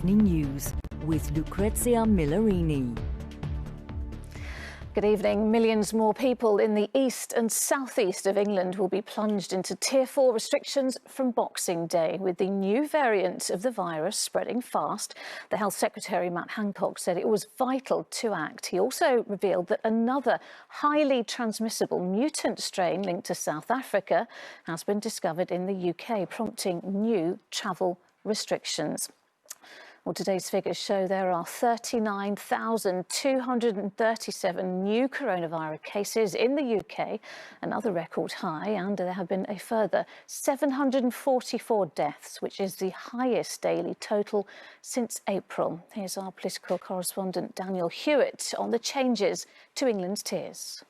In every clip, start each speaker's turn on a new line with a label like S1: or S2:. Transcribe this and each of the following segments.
S1: Evening News with Lucrezia Millarini.
S2: Good evening. Millions more people in the east and southeast of England will be plunged into Tier 4 restrictions from Boxing Day, with the new variant of the virus spreading fast. The Health Secretary, Matt Hancock, said it was vital to act. He also revealed that another highly transmissible mutant strain linked to South Africa has been discovered in the UK, prompting new travel restrictions. Well, today's figures show there are 39,237 new coronavirus cases in the UK, another record high, and there have been a further 744 deaths, which is the highest daily total since April. Here's our political correspondent Daniel Hewitt on the changes to England's tiers.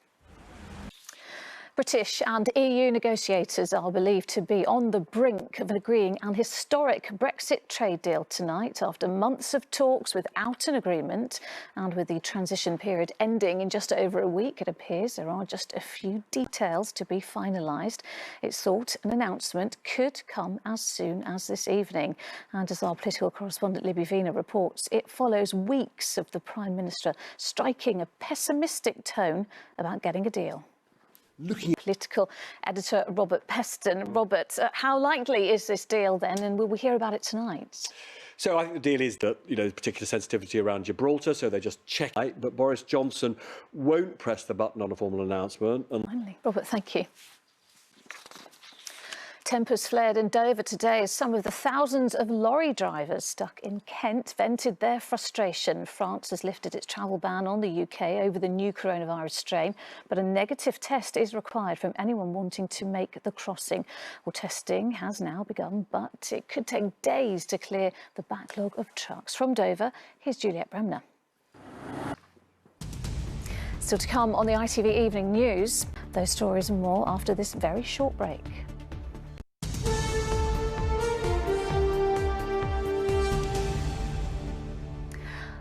S2: British and EU negotiators are believed to be on the brink of agreeing an historic Brexit trade deal tonight after months of talks without an agreement. And with the transition period ending in just over a week, it appears there are just a few details to be finalised. It's thought an announcement could come as soon as this evening. And as our political correspondent Libby Vina reports, it follows weeks of the Prime Minister striking a pessimistic tone about getting a deal. Political editor Robert Peston. Robert, how likely is this deal then, and will we hear about it tonight?
S3: So I think the deal is that, there's particular sensitivity around Gibraltar, so they just check it. But Boris Johnson won't press the button on a formal announcement.
S2: Finally. Robert, thank you. Tempers flared in Dover today as some of the thousands of lorry drivers stuck in Kent vented their frustration. France has lifted its travel ban on the UK over the new coronavirus strain, but a negative test is required from anyone wanting to make the crossing. Well, testing has now begun, but it could take days to clear the backlog of trucks. From Dover, here's Juliet Bremner. Still to come on the ITV Evening News. Those stories and more after this very short break.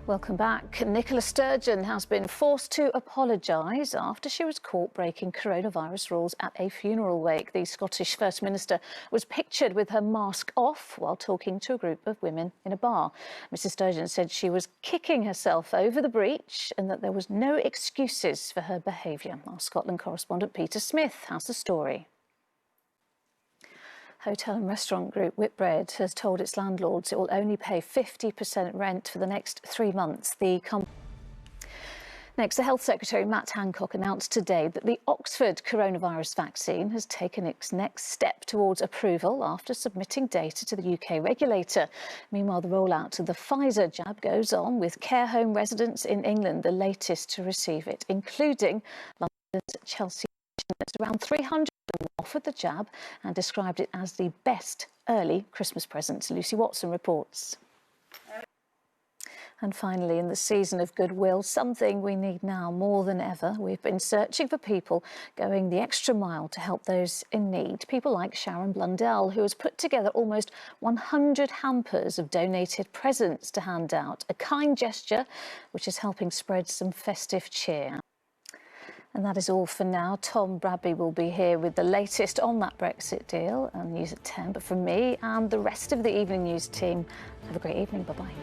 S2: Welcome back. Nicola Sturgeon has been forced to apologise after she was caught breaking coronavirus rules at a funeral wake. The Scottish First Minister was pictured with her mask off while talking to a group of women in a bar. Mrs Sturgeon said she was kicking herself over the breach and that there was no excuses for her behaviour. Our Scotland correspondent Peter Smith has the story. Hotel and restaurant group Whitbread has told its landlords it will only pay 50% rent for the next 3 months. Next, the Health Secretary, Matt Hancock, announced today that the Oxford coronavirus vaccine has taken its next step towards approval after submitting data to the UK regulator. Meanwhile, the rollout of the Pfizer jab goes on, with care home residents in England the latest to receive it, including London's Chelsea. Around 300 offered the jab and described it as the best early Christmas present. Lucy Watson reports. And finally, in the season of goodwill, something we need now more than ever. We've been searching for people going the extra mile to help those in need. People like Sharon Blundell, who has put together almost 100 hampers of donated presents to hand out. A kind gesture which is helping spread some festive cheer. And that is all for now. Tom Bradby will be here with the latest on that Brexit deal and news at 10. But from me and the rest of the Evening News team, have a great evening. Bye-bye.